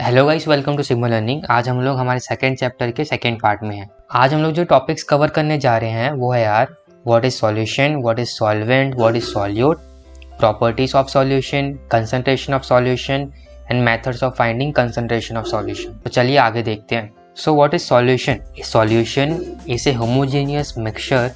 Hello guys, welcome to Sigma learning. आज हम लोग हमारे सेकंड चैप्टर के सेकंड पार्ट में हैं। आज हम लोग जो टॉपिक्स कवर करने जा रहे हैं वो है यार, what is solution, what is solvent, what is solute, properties of solution, concentration of solution and methods of finding concentration of solution. तो चलिए आगे देखते हैं। So what is solution? Solution is a homogeneous mixture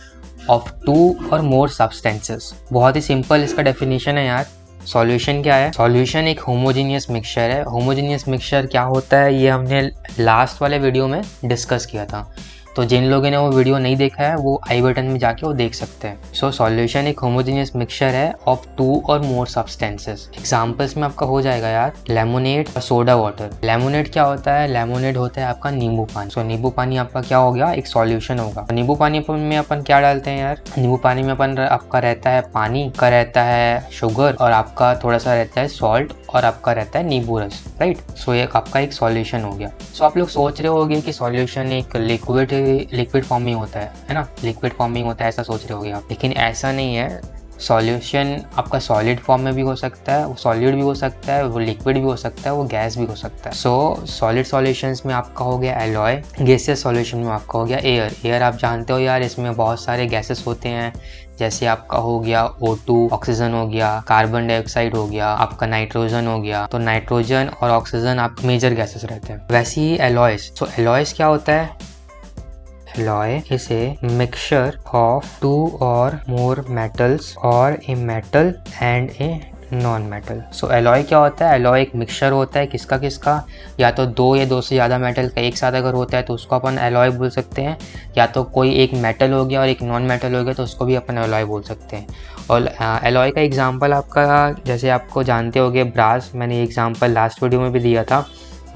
of two और more substances. बहुत ही simple इसका definition है यार। सॉल्यूशन क्या है? सॉल्यूशन एक होमोजेनियस मिक्सचर है। होमोजेनियस मिक्सचर क्या होता है ये हमने लास्ट वाले वीडियो में डिस्कस किया था, तो जिन लोगों ने वो वीडियो नहीं देखा है वो आई बटन में जाके वो देख सकते हैं। सो सॉल्यूशन एक होमोजेनियस मिक्सचर है ऑफ टू और मोर सब्सटेंसेस। एग्जांपल्स में आपका हो जाएगा यार लेमोनेड और सोडा वाटर। लेमोनेड क्या होता है? लेमोनेड होता है आपका नींबू पानी। सो नींबू पानी आपका क्या हो गया? एक सॉल्यूशन होगा। नींबू पानी में अपन क्या डालते हैं यार? नींबू पानी में अपन आपका रहता है पानी, का रहता है शुगर और आपका थोड़ा सा रहता है सॉल्ट और आपका रहता है नींबू रस, राइट। सो ये आपका एक सॉल्यूशन हो गया। सो आप लोग सोच रहे होंगे कि सॉल्यूशन एक लिक्विड फॉर्मिंग होता है ना, लिक्विड फॉर्मिंग होता है ऐसा सोच रहे होगे आप, लेकिन ऐसा नहीं है। सॉल्यूशन आपका सॉलिड फॉर्म में भी हो सकता है, वो सॉलिड भी हो सकता है, वो लिक्विड भी हो सकता है, वो गैस भी हो सकता है। सो सॉलिड सॉल्यूशंस में आपका हो गया एलॉय, गैसियस सॉल्यूशन में आपका हो गया एयर। एयर आप जानते हो यार, इसमें बहुत सारे गैसेस होते हैं, जैसे आपका हो गया O2 ऑक्सीजन हो गया, कार्बन डाइऑक्साइड हो गया, आपका नाइट्रोजन हो गया। तो नाइट्रोजन और ऑक्सीजन आप मेजर गैसेस रहते हैं। वैसे ही एलॉयस। सो एलॉयस क्या होता है? Alloy is a mixture of two or more metals or a metal and a non metal. So alloy क्या होता है? एलॉय एक मिक्सचर होता है किसका किसका, या तो दो या दो से ज़्यादा मेटल का एक साथ अगर होता है तो उसको अपन एलॉय बोल सकते हैं, या तो कोई एक मेटल हो गया और एक नॉन मेटल हो गया तो उसको भी अपन एलॉय बोल सकते हैं। और एलॉय का एग्जांपल आपका, जैसे आपको जानते होंगे ब्रास, मैंने एग्जांपल लास्ट वीडियो में भी दिया था।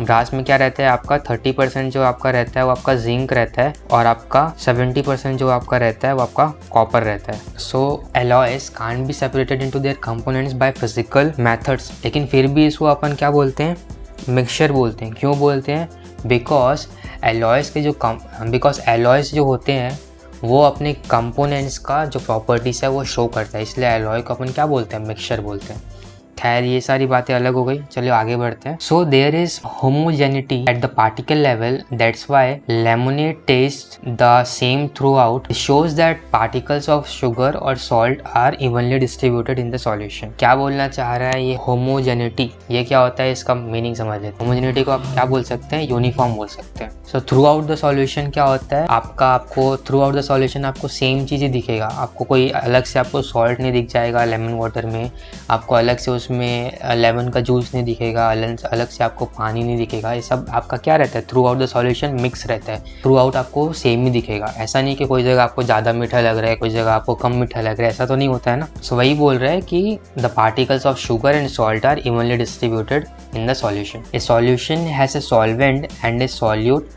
ब्रास में क्या रहता है आपका 30% जो आपका रहता है वो आपका जिंक रहता है और आपका 70% जो आपका रहता है वो आपका कॉपर रहता है। So alloys can't be separated into their components by physical methods, लेकिन फिर भी इसको अपन क्या बोलते हैं? मिक्सचर बोलते हैं। क्यों बोलते हैं? बिकॉज एलॉयस जो होते हैं वो अपने कंपोनेंट्स का जो प्रॉपर्टीज है वो शो करता है, इसलिए एलॉय को अपन क्या बोलते हैं? मिक्सचर बोलते हैं। खैर ये सारी बातें अलग हो गई, चलिए आगे बढ़ते हैं। So there is homogeneity at the particle level, that's why lemonade taste the same throughout, shows that particles of sugar और salt are evenly distributed in the solution. क्या बोलना चाह रहा है ये होमोजेनिटी? ये क्या होता है इसका मीनिंग समझ लेते हैं। होमोजेनिटी को आप क्या बोल सकते हैं? यूनिफॉर्म बोल सकते हैं। So through out the solution क्या होता है आपको थ्रू आउट द सॉल्यूशन आपको सेम चीज़ ही दिखेगा। आपको कोई अलग से आपको सॉल्ट नहीं दिख जाएगा लेमन वाटर में, आपको अलग से उसमें लेमन का जूस नहीं दिखेगा, अलग से आपको पानी नहीं दिखेगा। ये सब आपका क्या रहता है? Through out the solution mix रहता है, थ्रू आउट आपको सेम ही दिखेगा। ऐसा नहीं कि कोई जगह आपको ज़्यादा मीठा लग रहा है, कोई जगह आपको कम मीठा लग रहा है, ऐसा तो नहीं होता है ना। सो वही बोल रहा है कि the particles of sugar and salt are evenly distributed in the solution. A solution has a solvent and a solute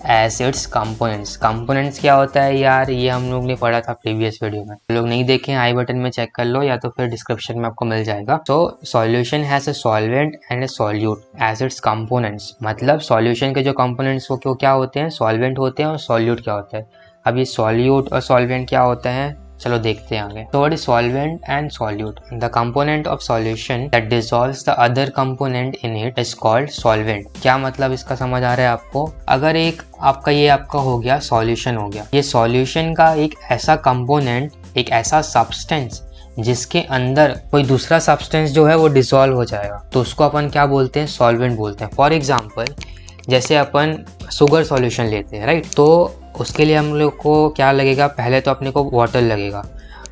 as its components. Components क्या होता है यार? ये हम लोग ने पढ़ा था प्रीवियस वीडियो में, लोग नहीं देखे आई बटन में चेक कर लो या तो फिर डिस्क्रिप्शन में आपको मिल जाएगा। तो solution has a solvent and a solute as its components, मतलब सॉल्यूशन के जो कंपोनेंट्स वो क्या होते हैं? सॉल्वेंट होते हैं। और सॉल्यूट क्या होता है? अब ये सॉल्यूट और सॉल्वेंट क्या होता है, चलो देखते हैं आगे। तो what is solvent and solute? The component of solution that dissolves the other component in it is called solvent. क्या मतलब इसका समझ आ रहा है आपको? अगर एक आपका हो गया सॉल्यूशन हो गया, ये सॉल्यूशन का एक ऐसा कंपोनेंट, एक ऐसा सब्सटेंस जिसके अंदर कोई दूसरा सब्सटेंस जो है वो डिसॉल्व हो जाएगा, तो उसको अपन क्या बोलते हैं? सॉल्वेंट बोलते हैं। फॉर एग्जाम्पल जैसे अपन शुगर सॉल्यूशन लेते हैं, राइट, तो उसके लिए हम लोग को क्या लगेगा? पहले तो अपने को वाटर लगेगा,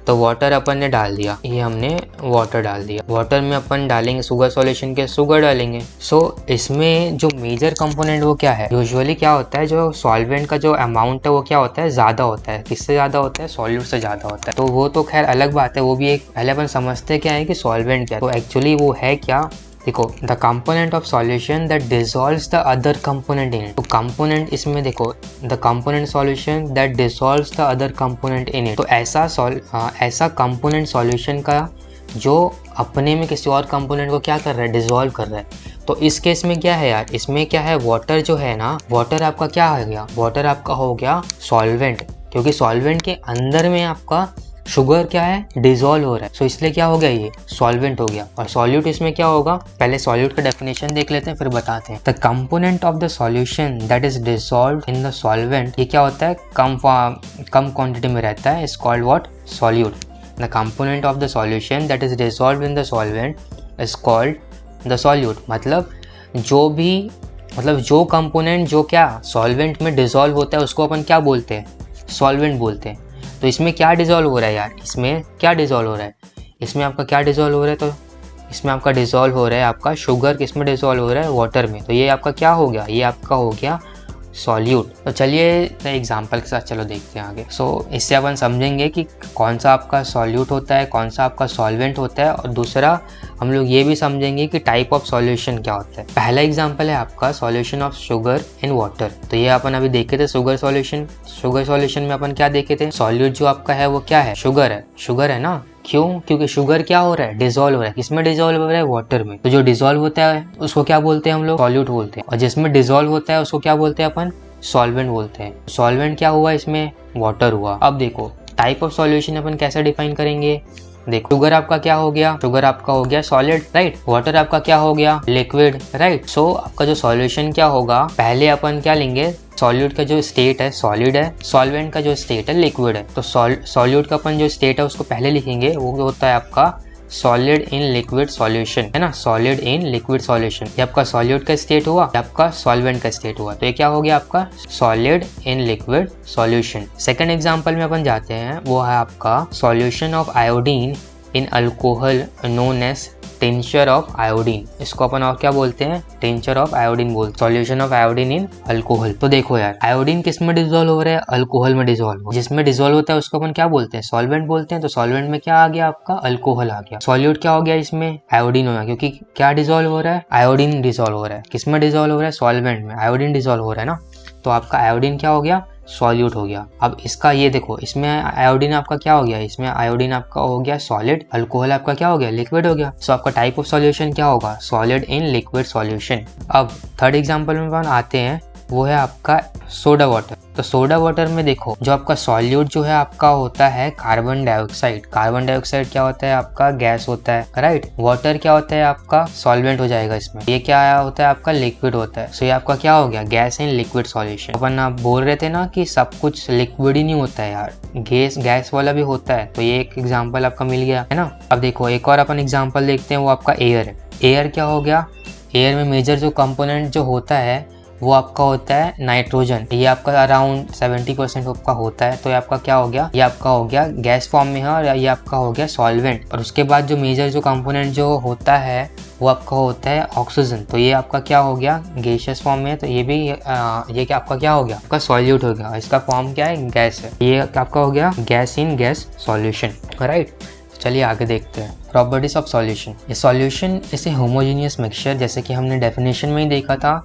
तो वाटर अपन ने डाल दिया, ये हमने वाटर डाल दिया। वाटर में अपन डालेंगे शुगर सॉल्यूशन के, शुगर डालेंगे। सो इसमें जो मेजर कंपोनेंट वो क्या है? यूजुअली क्या होता है, जो सॉल्वेंट का जो अमाउंट है वो क्या होता है? ज़्यादा होता है। किससे ज़्यादा होता है? सॉल्यूट से ज़्यादा होता है। तो वो तो खैर अलग बात है, वो भी एक पहले अपन समझते क्या है कि सॉल्वेंट क्या है। तो एक्चुअली वो है क्या? देखो, the component of solution that dissolves the other component in it. तो कंपोनेंट इसमें देखो, the component solution that dissolves the other component in it. तो ऐसा कंपोनेंट सॉल्यूशन का जो अपने में किसी और कंपोनेंट को क्या कर रहा है? डिसॉल्व कर रहा है। तो इस केस में क्या है यार? इसमें क्या है? वाटर जो है ना, वाटर आपका क्या हो गया? वाटर आपका हो गया सॉल्वेंट, क्योंकि सॉल्वेंट के अंदर में आपका शुगर क्या है, डिजोल्व हो रहा है, सो इसलिए क्या हो गया, ये सॉल्वेंट हो गया। और सॉल्यूट इसमें क्या होगा, पहले सॉल्यूट का डेफिनेशन देख लेते हैं फिर बताते हैं। The component of the solution that is dissolve in the solvent, ये क्या होता है, कम क्वांटिटी में रहता है, is called what, solute. The component of the solution that is dissolve in the solvent is called the solute. मतलब जो component जो क्या सॉल्वेंट में डिजोल्व होता है उसको अपन क्या बोलते हैं, सॉल्वेंट बोलते हैं। तो इसमें क्या डिजोल्व हो रहा है यार, इसमें क्या डिजोल्व हो रहा है, इसमें आपका क्या डिजोल्व हो रहा है, तो इसमें आपका डिजोल्व हो रहा है आपका शुगर, किसमें डिजोल्व हो रहा है, वाटर में। तो ये आपका क्या हो गया, ये आपका हो गया सॉल्यूट। तो चलिए एग्जांपल के साथ चलो देखते हैं आगे। इससे अपन समझेंगे कि कौन सा आपका सॉल्यूट होता है, कौन सा आपका सॉल्वेंट होता है, और दूसरा हम लोग ये भी समझेंगे कि टाइप ऑफ सॉल्यूशन क्या होता है। पहला एग्जांपल है आपका solution of sugar in water. तो ये अपन अभी देखे थे शुगर सॉल्यूशन में अपन क्या देखे थे, सॉल्यूट जो आपका है वो क्या है, शुगर है ना। क्यों, क्योंकि शुगर क्या हो रहा है, डिजोल्व हो रहा है, किसमें डिजोल्व हो रहा है, वाटर में। तो जो डिजोल्व होता है उसको क्या बोलते हैं हम लोग, सॉल्यूट बोलते हैं, और जिसमें डिजोल्व होता है उसको क्या बोलते हैं अपन, सॉल्वेंट बोलते हैं। सॉल्वेंट क्या हुआ इसमें, वाटर हुआ। अब देखो टाइप ऑफ सॉल्यूशन अपन कैसे डिफाइन करेंगे। देखो शुगर आपका क्या हो गया, शुगर आपका हो गया सॉलिड, राइट। वाटर आपका क्या हो गया, लिक्विड, राइट। सो आपका जो सॉल्यूशन क्या होगा, पहले अपन क्या लेंगे, सॉल्यूट का जो स्टेट है सॉलिड है, सॉल्वेंट का जो स्टेट है लिक्विड है। तो सॉल्यूट का अपन जो स्टेट है उसको पहले लिखेंगे, वो होता है आपका सॉलिड इन लिक्विड सॉल्यूशन, है ना, सॉलिड इन लिक्विड सॉल्यूशन। ये आपका सॉल्यूट का स्टेट हुआ, ये आपका सॉल्वेंट का स्टेट हुआ। तो ये क्या हो गया आपका solid in liquid solution. Second example में अपन जाते हैं, वो है आपका solution of iodine in alcohol known as tincture of iodine. इसको अपन और क्या बोलते हैं, टिंचर ऑफ आयोडीन बोलते, solution of iodine in alcohol. तो देखो यार आयोडीन किस में डिजोल्व हो रहा है, अल्कोहल में डिजोल्व हो, जिसमें डिजोल्व होता है उसको अपन क्या बोलते हैं, सॉल्वेंट बोलते हैं। तो सॉल्वेंट में क्या आ गया आपका, अल्कोहल आ गया। सॉल्यूट क्या हो गया, इसमें आयोडीन हो गया, क्योंकि क्या डिजोल्व हो रहा है, आयोडीन डिजोल्व हो रहा है। किसमें डिजोल्व हो रहा है, सॉल्वेंट में, आयोडीन डिजोल्व हो रहा है ना। तो आपका आयोडीन क्या हो गया, सॉल्यूट हो गया। अब इसका ये देखो, इसमें आयोडीन आपका क्या हो गया, इसमें आयोडीन आपका हो गया सॉलिड, अल्कोहल आपका क्या हो गया, लिक्विड हो गया। सो आपका टाइप ऑफ सॉल्यूशन क्या होगा, सॉलिड इन लिक्विड सॉल्यूशन। अब थर्ड एग्जांपल में अपन आते हैं, वो है आपका सोडा वाटर। तो सोडा वाटर में देखो जो आपका सॉल्यूट जो है आपका होता है कार्बन डाइऑक्साइड। कार्बन डाइऑक्साइड क्या होता है आपका, गैस होता है, राइट। वाटर क्या होता है आपका, सॉल्वेंट हो जाएगा इसमें। ये क्या होता है आपका, लिक्विड होता है। सो ये आपका क्या हो गया, गैस इन लिक्विड सॉल्यूशन। अपन आप बोल रहे थे ना कि सब कुछ लिक्विड ही नहीं होता है यार, गैस वाला भी होता है। तो ये एक एग्जाम्पल आपका मिल गया है ना। अब देखो एक और अपन एग्जाम्पल देखते हैं, वो आपका एयर है। एयर क्या हो गया, एयर में मेजर जो कंपोनेंट जो होता है वो आपका होता है नाइट्रोजन। ये आपका अराउंड 70% आपका होता है। तो ये आपका क्या हो गया, ये आपका हो गया गैस फॉर्म में है, और ये आपका हो गया सॉल्वेंट। और उसके बाद जो मेजर जो कंपोनेंट जो होता है वो आपका होता है ऑक्सीजन। तो ये आपका क्या हो गया, गैसियस फॉर्म में है। तो ये भी ये क्या आपका क्या हो गया, आपका सॉल्यूट हो गया। इसका फॉर्म क्या है, गैस है। ये आपका हो गया gas in gas solution, right. चलिए आगे देखते हैं प्रॉपर्टीज ऑफ सॉल्यूशन। ये सॉल्यूशन इसे होमोजेनियस मिक्सचर, जैसे कि हमने डेफिनेशन में ही देखा था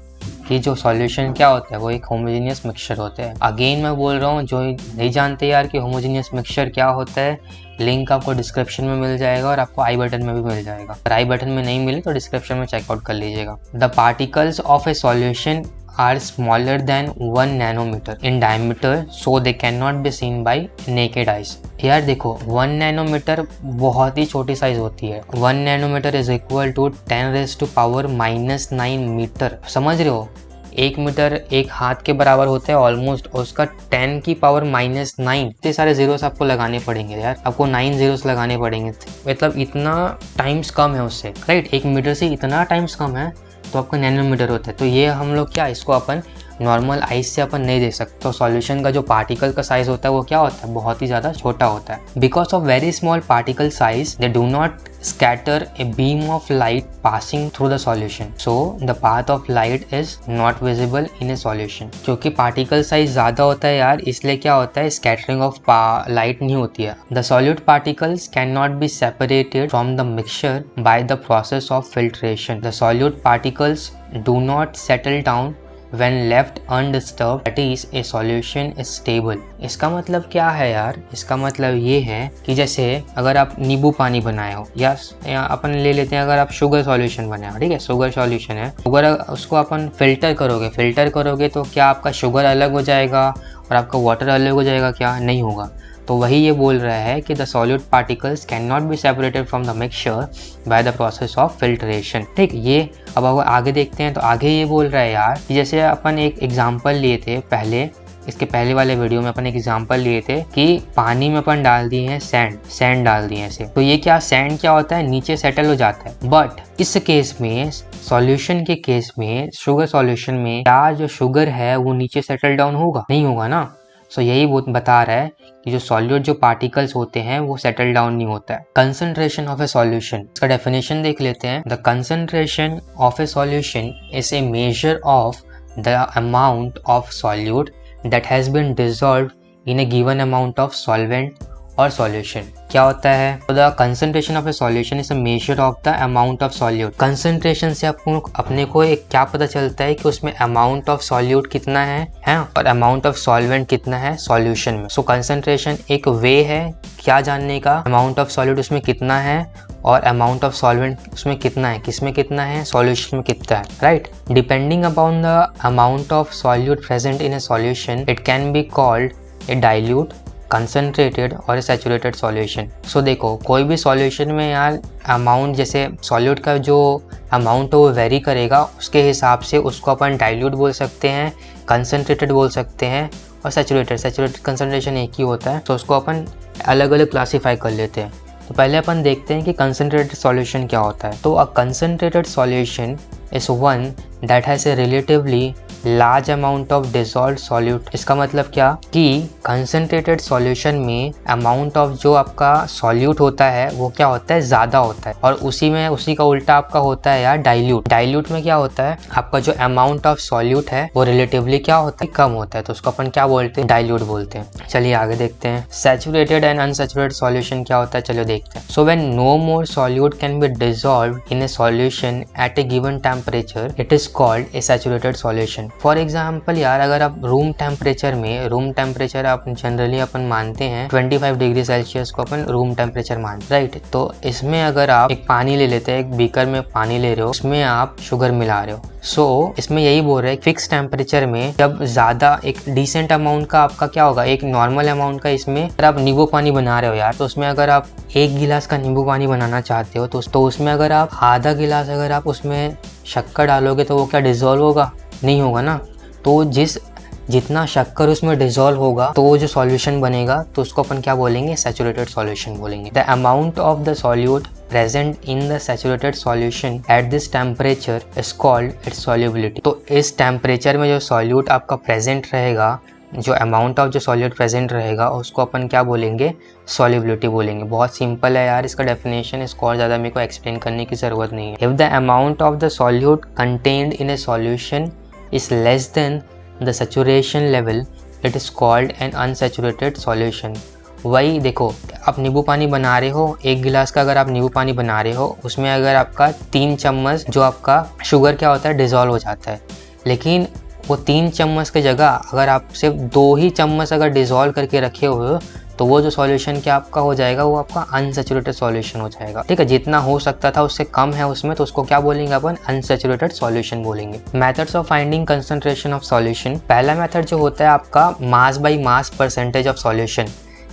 कि जो सॉल्यूशन क्या होता है वो एक होमोजेनियस मिक्सचर होता है। अगेन मैं बोल रहा हूँ, जो नहीं जानते यार कि होमोजेनियस मिक्सचर क्या होता है, लिंक आपको डिस्क्रिप्शन में मिल जाएगा और आपको आई बटन में भी मिल जाएगा। अगर आई बटन में नहीं मिले तो डिस्क्रिप्शन में चेकआउट कर लीजिएगा। The particles of A solution are smaller than 1 nanometer in diameter, so they cannot be seen by naked eyes। यार देखो 1 नैनोमीटर बहुत ही छोटी साइज होती है। 1 nanometre is equal to 10⁻⁻⁹ metre. समझ रहे हो, 1 मीटर एक हाथ के बराबर होता है ऑलमोस्ट, और उसका 10⁻⁹ इतने सारे जीरोस आपको लगाने पड़ेंगे यार, आपको 9 जीरोस लगाने पड़ेंगे। मतलब इतना टाइम्स कम है उससे, राइट। 1 मीटर से इतना टाइम्स कम है तो आपका नैनोमीटर होता है। तो ये हम लोग क्या, इसको अपन नॉर्मल आइज से अपन नहीं देख सकते। तो सॉल्यूशन का जो पार्टिकल का साइज होता है वो क्या होता है, बहुत ही ज़्यादा छोटा होता है। Because of very small particle size they do not scatter a beam of light passing through the solution, so the path of light is not visible in a solution. क्योंकि पार्टिकल साइज ज़्यादा होता है यार, इसलिए क्या होता है, scattering of light नहीं होती है। The solute particles can not be separated from the mixture by the process of filtration. The solute particles do not settle down when left undisturbed, that is a solution is stable। इसका मतलब क्या है यार, इसका मतलब ये है कि जैसे अगर आप नींबू पानी बनाए हो, या अपन ले लेते हैं अगर आप शुगर सॉल्यूशन बनाए हो, ठीक है, शुगर सॉल्यूशन है, अगर उसको अपन फिल्टर करोगे तो क्या आपका शुगर अलग हो जाएगा और आपका वाटर अलग हो जाएगा, क्या नहीं होगा। तो तो वही ये बोल रहा है कि the solute particles can not be separated from the mixture by the process of filtration. ठीक, ये अब आगे देखते हैं। तो आगे ये बोल रहा है यार कि जैसे अपन एक एग्जांपल लिए थे पहले, इसके पहले वाले वीडियो में अपन एक एग्जांपल लिए थे कि पानी में अपन डाल दिए हैं सैंड डाल दिए ऐसे, तो ये क्या सैंड क्या होता है, नीचे सेटल हो जाता है। बट इस केस में, सॉल्यूशन के केस में, शुगर सॉल्यूशन में, क्या जो शुगर है वो नीचे सेटल डाउन होगा? नहीं होगा ना। सो यही बता रहा है कि जो सॉल्यूट जो पार्टिकल्स होते हैं वो सेटल डाउन नहीं होता है। कंसंट्रेशन ऑफ ए सॉल्यूशन, इसका डेफिनेशन देख लेते हैं। The concentration of A solution is A measure of the amount of solute that has been dissolved in a given amount of solvent or solution। क्या होता है? तो the concentration of a solution is a measure of the amount of solute। concentration से अपने को एक क्या पता चलता है कि उसमें amount of solute कितना है और amount of solvent कितना है solution में। so concentration एक way है क्या जानने का, amount of solute उसमें कितना है और amount of solvent उसमें कितना है, किसमें कितना है, solution में कितना है, right। depending upon the amount of solute present in a solution it can be called a dilute, concentrated और सैचुरेटेड सॉल्यूशन। सो देखो कोई भी सॉल्यूशन में यार अमाउंट, जैसे सॉल्यूट का जो अमाउंट है वो वेरी करेगा, उसके हिसाब से उसको अपन डाइल्यूट बोल सकते हैं, कंसनट्रेटेड बोल सकते हैं और सैचुरेटेड कंसनट्रेशन एक ही होता है। तो उसको अपन अलग अलग क्लासीफाई कर लेते हैं। तो पहले अपन देखते हैं कि कंसनट्रेटेड सॉल्यूशन क्या होता है। तो a concentrated solution is one that has a relatively large amount of dissolved solute. इसका मतलब क्या कि कंसंट्रेटेड सॉल्यूशन में अमाउंट ऑफ जो आपका सॉल्यूट होता है वो क्या होता है, ज़्यादा होता है। और उसी का उल्टा आपका होता है यार डाइल्यूट। डाइल्यूट में क्या होता है, आपका जो अमाउंट ऑफ सॉल्यूट है वो रिलेटिवली क्या होता है, कम होता है। तो उसको अपन क्या बोलते हैं, डाइल्यूट बोलते हैं। चलिए आगे देखते हैं सैचुरेटेड एंड अनसैचुरेटेड सॉल्यूशन क्या होता है, चलो देखते हैं। So when no more solute can be dissolved in a solution at a given temperature it is called a saturated solution. For example यार, अगर आप रूम टेम्परेचर आप जनरली अपन मानते हैं 25 डिग्री सेल्सियस को अपन रूम टेम्परेचर मानते हैं, राइट। तो इसमें अगर आप एक पानी ले लेते हैं, एक बीकर में पानी ले रहे हो, उसमें आप शुगर मिला रहे हो। सो इसमें यही बोल रहे हैं फिक्स टेम्परेचर में जब ज़्यादा एक डिसेंट अमाउंट का आपका क्या होगा, एक नॉर्मल अमाउंट का, इसमें अगर आप नींबू पानी बना रहे हो यार, तो उसमें अगर आप 1 गिलास का नींबू पानी बनाना चाहते हो तो उसमें अगर आप आधा गिलास अगर आप उसमें शक्कर डालोगे तो वो क्या डिजोल्व होगा, नहीं होगा ना। तो जितना शक्कर उसमें डिजोल्व होगा तो वो जो सॉल्यूशन बनेगा तो उसको अपन क्या बोलेंगे, सैचुरेटेड सॉल्यूशन बोलेंगे। The amount of the solute present in the saturated solution at this temperature is called its solubility. तो इस टेम्परेचर में जो सॉल्यूट आपका प्रेजेंट रहेगा, जो अमाउंट ऑफ जो सॉल्यूट प्रेजेंट रहेगा उसको अपन क्या बोलेंगे, सॉल्युबिलिटी बोलेंगे। बहुत सिंपल है यार इसका डेफिनेशन, इसको और ज़्यादा मेरे को एक्सप्लेन करने की ज़रूरत नहीं है। If the amount of the solute contained in a solution is less than the saturation level it is called an unsaturated solution। वही देखो, आप नींबू पानी बना रहे हो, 1 गिलास का अगर आप नींबू पानी बना रहे हो, उसमें अगर आपका 3 चम्मच जो आपका शुगर क्या होता है, डिजॉल्व हो जाता है। लेकिन वो 3 चम्मच की जगह अगर आप सिर्फ 2 ही चम्मच अगर डिजॉल्व करके रखे हुए हो तो वो जो सॉल्यूशन क्या आपका हो जाएगा, वो आपका अनसैचुरेटेड सॉल्यूशन हो जाएगा। ठीक है, जितना हो सकता था उससे कम है उसमें, तो उसको क्या बोलेंगे अपन, अनसैचुरेटेड सॉल्यूशन बोलेंगे। Methods of finding concentration of solution. पहला मेथड जो होता है आपका mass by mass percentage of solution.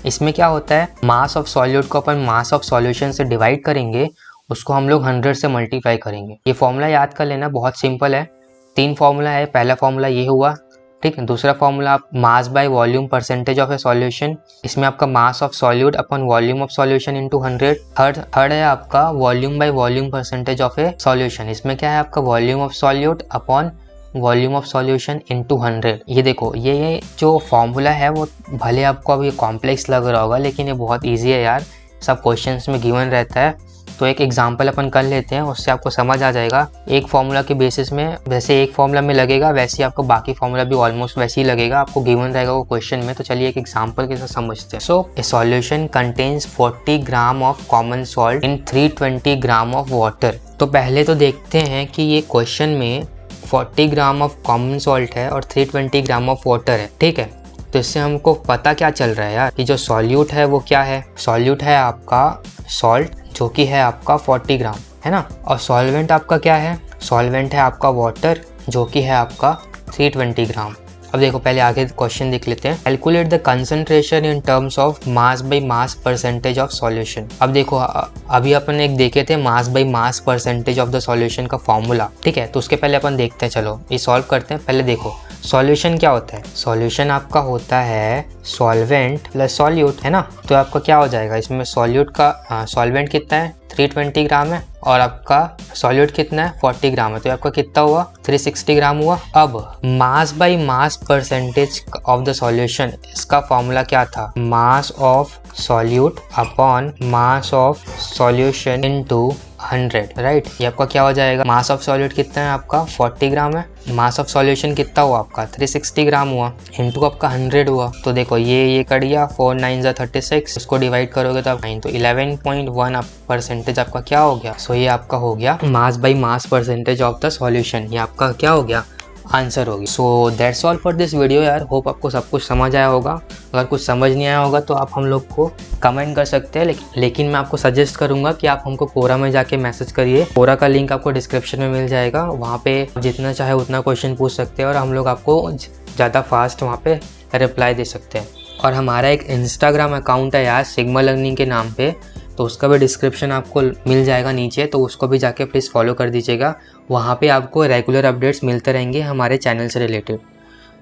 इसमें क्या होता है, मास ऑफ सॉल्यूट को अपन मास ऑफ सॉल्यूशन से डिवाइड करेंगे, उसको हम लोग 100 से मल्टीप्लाई करेंगे। ये फॉर्मूला याद कर लेना, बहुत सिंपल है। 3 फॉर्मूला है। पहला फॉर्मूला ये हुआ, ठीक है। दूसरा फॉर्मूला आप mass by volume percentage of A solution, इसमें आपका mass of solute upon volume of solution into 100। Third है आपका volume by volume percentage of A solution, इसमें क्या है आपका volume of solute upon volume of solution into 100। ये देखो, ये जो फॉर्मूला है वो भले आपको अभी कॉम्प्लेक्स लग रहा होगा लेकिन ये बहुत ईजी है यार, सब क्वेश्चंस में गिवन रहता है। तो एक एग्जांपल अपन कर लेते हैं, उससे आपको समझ आ जाएगा। एक फॉर्मूला के बेसिस में जैसे एक फॉर्मूला में लगेगा वैसे ही आपको बाकी फॉर्मूला भी ऑलमोस्ट वैसे ही लगेगा, आपको गिवन रहेगा वो क्वेश्चन में। तो चलिए एक एग्जांपल के साथ समझते हैं। So a solution contains 40 gram of common salt in 320 gram of water. तो पहले तो देखते हैं कि ये क्वेश्चन में 40 ग्राम ऑफ कॉमन सॉल्ट है और 320 ग्राम ऑफ वाटर है, ठीक है। तो इससे हमको पता क्या चल रहा है यार कि जो सॉल्यूट है वो क्या है, सॉल्यूट है आपका सॉल्ट जो कि है आपका 40 ग्राम, है ना। और सॉल्वेंट आपका क्या है, सॉल्वेंट है आपका वाटर जो कि है आपका 320 ग्राम। अब देखो पहले आगे क्वेश्चन देख लेते हैं। Calculate the concentration in terms of mass by mass percentage of solution. अब देखो अभी अपन एक देखे थे mass by mass percentage of the solution का फॉर्मूला, ठीक है। तो उसके पहले अपन देखते हैं, चलो ये सॉल्व करते हैं। पहले देखो सॉल्यूशन क्या होता है, सॉल्यूशन आपका होता है सॉल्वेंट प्लस सॉल्यूट, है ना। तो आपका क्या हो जाएगा, इसमें सॉल्यूट का सॉल्वेंट कितना है 320 ग्राम है और आपका सॉल्यूट कितना है 40 ग्राम है, तो आपका कितना हुआ 360 ग्राम हुआ। अब mass by mass percentage of the solution, इसका फॉर्मूला क्या था, mass of solute upon mass of solution into 100, right. ये आपका क्या हो जाएगा, मास ऑफ सॉल्यूट कितना है आपका 40 ग्राम है, मास ऑफ सॉल्यूशन कितना हुआ आपका 360 ग्राम हुआ, इनटू आपका 100 हुआ। तो देखो ये कट गया, 4 9 36, इसको डिवाइड करोगे तो 9, तो 11.1 परसेंटेज आपका क्या हो गया। सो ये आपका हो गया mass by mass percentage of the solution, ये आपका क्या हो गया आंसर होगी। So that's all for this video यार। होप आपको सब कुछ समझ आया होगा। अगर कुछ समझ नहीं आया होगा तो आप हम लोग को कमेंट कर सकते हैं, लेकिन मैं आपको सजेस्ट करूंगा कि आप हमको कोरा में जाके मैसेज करिए। कोरा का लिंक आपको डिस्क्रिप्शन में मिल जाएगा, वहाँ पे जितना चाहे उतना क्वेश्चन पूछ सकते हैं और हम लोग आपको ज़्यादा फास्ट वहाँ पे रिप्लाई दे सकते हैं। और हमारा एक इंस्टाग्राम अकाउंट है यार सिग्मा लर्निंग के नाम पे, तो उसका भी डिस्क्रिप्शन आपको मिल जाएगा नीचे, तो उसको भी जाके प्लीज़ फॉलो कर दीजिएगा। वहाँ पे आपको रेगुलर अपडेट्स मिलते रहेंगे हमारे चैनल से related.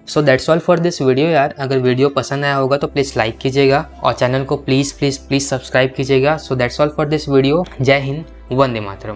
So that's all for this video यार। अगर वीडियो पसंद आया होगा तो प्लीज़ लाइक कीजिएगा और चैनल को प्लीज़ सब्सक्राइब कीजिएगा। So that's all for this video. जय हिंद, वंदे मातरम।